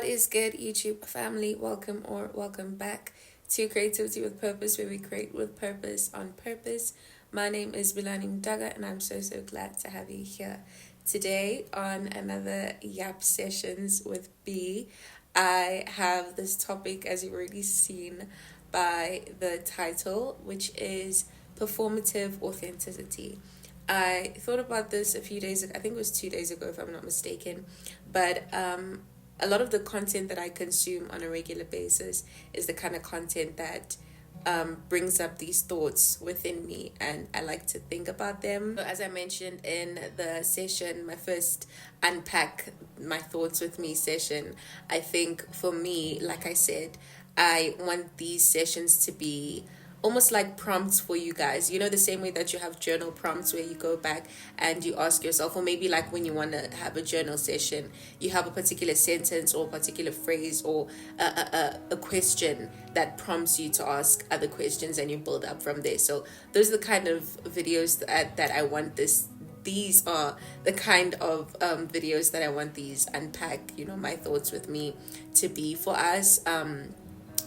is good, YouTube family? Welcome or welcome back to Creativity with Purpose, where we create with purpose on purpose. My name is Bilani Daga, and I'm so glad to have you here today on another Yap Sessions with B. I have this topic, as you've already seen by the title, which is performative authenticity. I thought about this a few days ago. I think it was 2 days ago, if I'm not mistaken. But a lot of the content that I consume on a regular basis is the kind of content that brings up these thoughts within me, and I like to think about them. So as I mentioned in the session, my first unpack my thoughts with me session, I think for me, like I said, I want these sessions to be almost like prompts for you guys. You know, the same way that you have journal prompts where you go back and you ask yourself, or maybe like when you want to have a journal session, you have a particular sentence or a particular phrase or a question that prompts you to ask other questions, and you build up from there. So those are the kind of videos that I want these are the kind of videos that I want these unpack, my thoughts with me to be for us.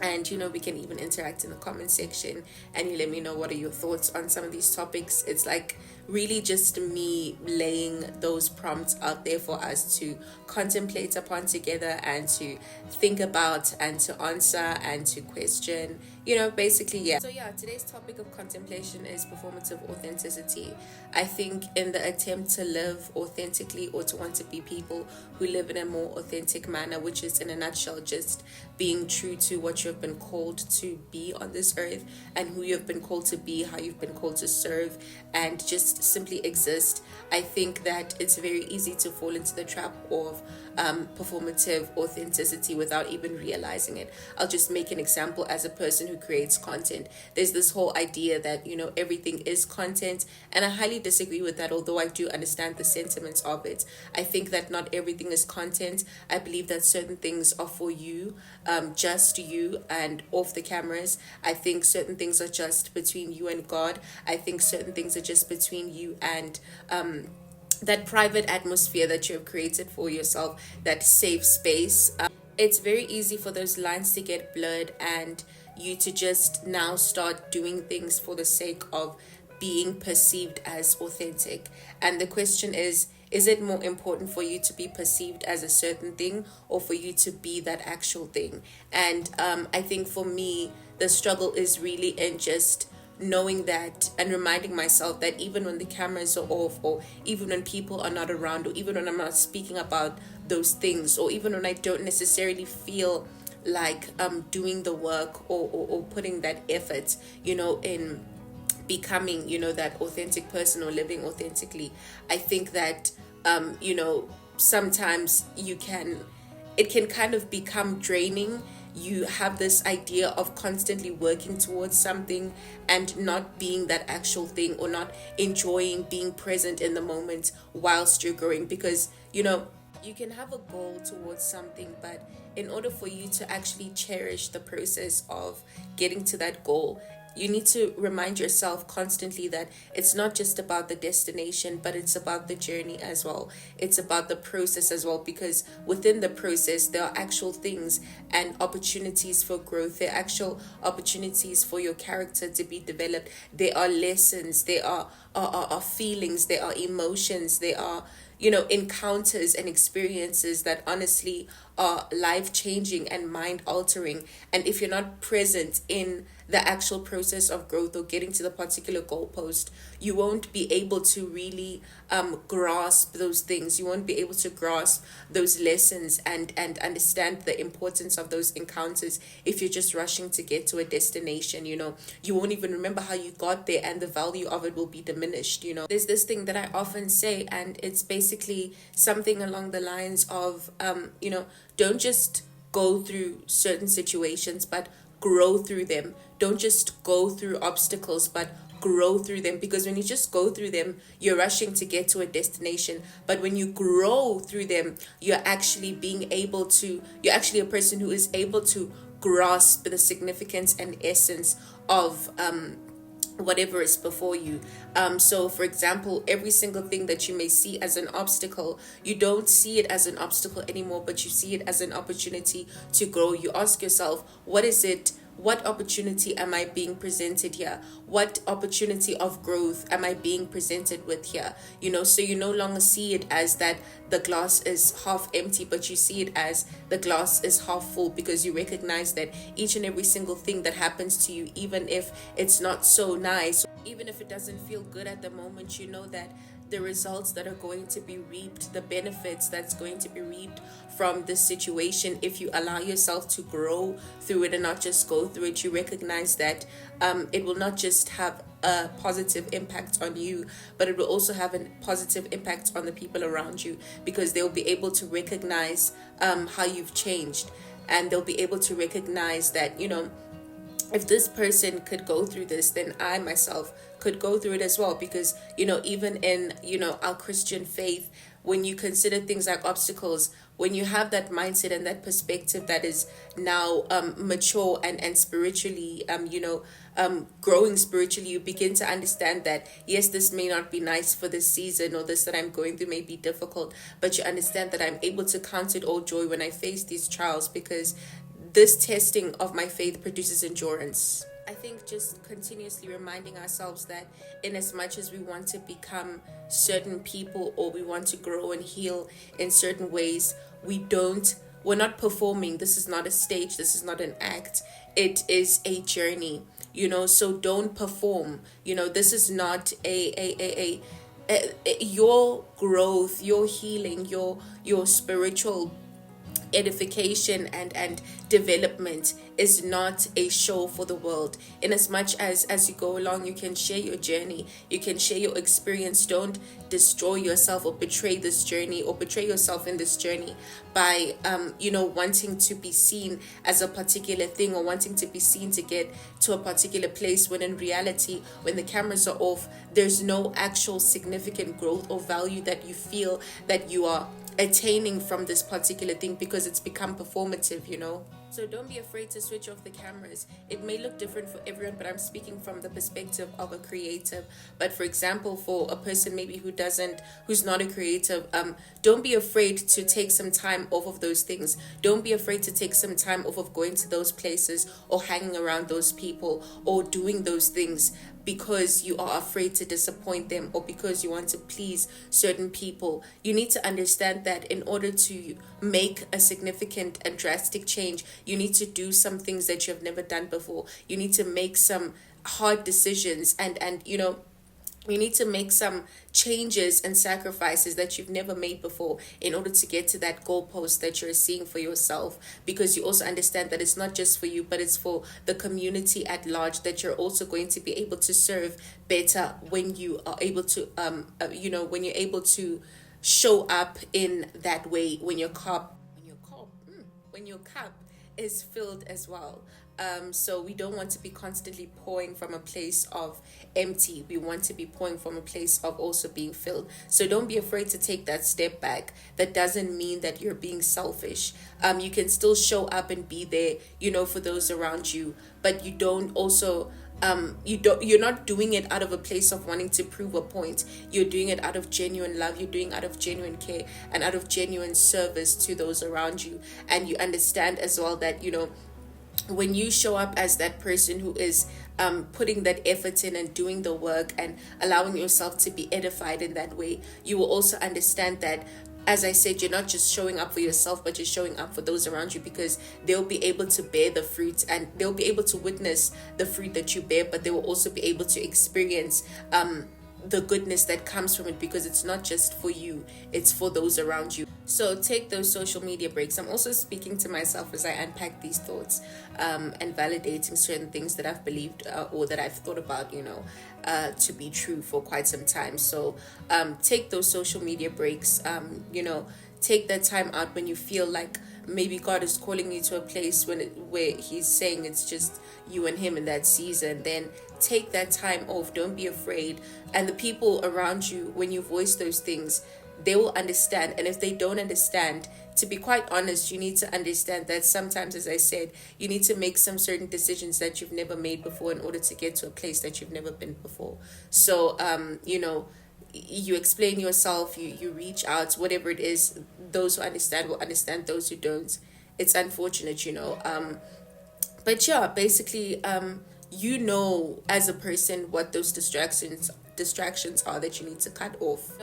And we can even interact in the comment section, and you let me know what are your thoughts on some of these topics. It's like really just me laying those prompts out there for us to contemplate upon together, and to think about, and to answer, and to question, basically. Yeah, so today's topic of contemplation is performative authenticity. I think in the attempt to live authentically, or to want to be people who live in a more authentic manner, which is in a nutshell just being true to what you've been called to be on this earth, and who you've been called to be, how you've been called to serve, and just simply exist. I think that it's very easy to fall into the trap of performative authenticity without even realizing it. I'll just make an example. As a person who creates content, there's this whole idea that everything is content, and I highly disagree with that. Although I do understand the sentiments of it, I think that not everything is content. I believe that certain things are for you, just you, and off the cameras. I think certain things are just between you and God. I think certain things are just between you and that private atmosphere that you have created for yourself, that safe space. It's very easy for those lines to get blurred, and you to just now start doing things for the sake of being perceived as authentic. And the question is it more important for you to be perceived as a certain thing, or for you to be that actual thing? And I think for me, the struggle is really in just knowing that, and reminding myself that even when the cameras are off, or even when people are not around, or even when I'm not speaking about those things, or even when I don't necessarily feel like doing the work, or putting that effort in becoming that authentic person, or living authentically, I think that sometimes it can kind of become draining. You have this idea of constantly working towards something, and not being that actual thing, or not enjoying being present in the moment whilst you're growing. Because you can have a goal towards something, but in order for you to actually cherish the process of getting to that goal, you need to remind yourself constantly that it's not just about the destination, but it's about the journey as well. It's about the process as well, because within the process, there are actual things and opportunities for growth. There are actual opportunities for your character to be developed. There are lessons, there are feelings, there are emotions, there are encounters and experiences that honestly are life-changing and mind-altering. And if you're not present in the actual process of growth, or getting to the particular goalpost, you won't be able to really grasp those things. You won't be able to grasp those lessons, and understand the importance of those encounters if you're just rushing to get to a destination. You won't even remember how you got there, and the value of it will be diminished. There's this thing that I often say, and it's basically something along the lines of don't just go through certain situations, but grow through them. Don't just go through obstacles, but grow through them. Because when you just go through them, you're rushing to get to a destination. But when you grow through them, you're actually a person who is able to grasp the significance and essence of whatever is before you. So for example, every single thing that you may see as an obstacle, you don't see it as an obstacle anymore, but you see it as an opportunity to grow. You ask yourself, what is it, what opportunity am I being presented here? What opportunity of growth am I being presented with here? So you no longer see it as that the glass is half empty, but you see it as the glass is half full, because you recognize that each and every single thing that happens to you, even if it's not so nice, even if it doesn't feel good at the moment, you know that the results that are going to be reaped, the benefits that's going to be reaped from this situation, if you allow yourself to grow through it and not just go through it, you recognize that it will not just have a positive impact on you, but it will also have a positive impact on the people around you, because they'll be able to recognize how you've changed, and they'll be able to recognize that, if this person could go through this, then I myself could go through it as well. Because, even in, our Christian faith, when you consider things like obstacles, when you have that mindset and that perspective that is now mature and spiritually, growing spiritually, you begin to understand that, yes, this may not be nice for this season, or this that I'm going through may be difficult, but you understand that I'm able to count it all joy when I face these trials, because this testing of my faith produces endurance. I think just continuously reminding ourselves that, in as much as we want to become certain people, or we want to grow and heal in certain ways, we're not performing. This is not a stage, this is not an act. It is a journey, so don't perform. This is not your growth, your healing, your spiritual edification and development is not a show for the world. In as much as you go along, you can share your journey, you can share your experience. Don't destroy yourself or betray this journey, or betray yourself in this journey by wanting to be seen as a particular thing, or wanting to be seen to get to a particular place, when in reality, when the cameras are off, there's no actual significant growth or value that you feel that you are attaining from this particular thing, because it's become performative. So don't be afraid to switch off the cameras. It may look different for everyone, but I'm speaking from the perspective of a creative. But for example, for a person maybe who's not a creative, don't be afraid to take some time off of those things. Don't be afraid to take some time off of going to those places, or hanging around those people, or doing those things, because you are afraid to disappoint them, or because you want to please certain people. You need to understand that in order to make a significant and drastic change, you need to do some things that you have never done before. You need to make some hard decisions, and you need to make some changes and sacrifices that you've never made before, in order to get to that goalpost that you're seeing for yourself. Because you also understand that it's not just for you, but it's for the community at large, that you're also going to be able to serve better when you are able to when you're able to show up in that way, when your cup is filled as well. So we don't want to be constantly pouring from a place of empty. We want to be pouring from a place of also being filled. So don't be afraid to take that step back. That doesn't mean that you're being selfish. You can still show up and be there, for those around you, but you don't also you're not doing it out of a place of wanting to prove a point. You're doing it out of genuine love, you're doing it out of genuine care, and out of genuine service to those around you. And you understand as well that when you show up as that person who is putting that effort in and doing the work and allowing yourself to be edified in that way, you will also understand that, as I said, you're not just showing up for yourself, but you're showing up for those around you, because they'll be able to bear the fruit, and they'll be able to witness the fruit that you bear, but they will also be able to experience the goodness that comes from it, because it's not just for you, it's for those around you. So take those social media breaks. I'm also speaking to myself as I unpack these thoughts, and validating certain things that I've believed, or that I've thought about, to be true for quite some time. So take those social media breaks. Take that time out when you feel like maybe God is calling you to a place where he's saying it's just you and him in that season. Then take that time off. Don't be afraid. And the people around you, when you voice those things, they will understand. And if they don't understand, to be quite honest, you need to understand that sometimes, as I said, you need to make some certain decisions that you've never made before in order to get to a place that you've never been before. So, you explain yourself, you reach out, whatever it is. Those who understand will understand, those who don't, it's unfortunate, but yeah, basically, as a person what those distractions are that you need to cut off.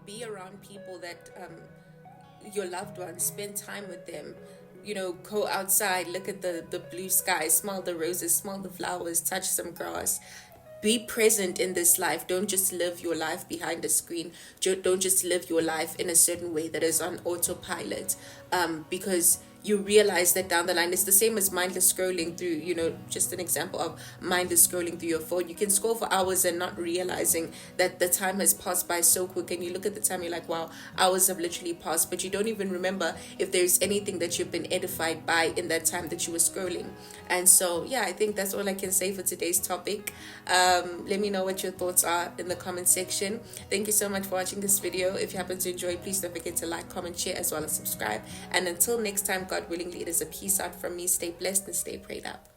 Be around people that, your loved ones, spend time with them, go outside, look at the blue sky, smell the roses, smell the flowers, touch some grass. Be present in this life. Don't just live your life behind a screen. Don't just live your life in a certain way that is on autopilot, because you realize that down the line it's the same as mindless scrolling through, just an example of mindless scrolling through your phone. You can scroll for hours and not realizing that the time has passed by so quick, and you look at the time, you're like, wow, hours have literally passed, but you don't even remember if there's anything that you've been edified by in that time that you were scrolling. And so, yeah, I think that's all I can say for today's topic. Let me know what your thoughts are in the comment section. Thank you so much for watching this video. If you happen to enjoy, please don't forget to like, comment, share, as well as subscribe. And until next time, God willingly, it is a peace out from me. Stay blessed and stay prayed up.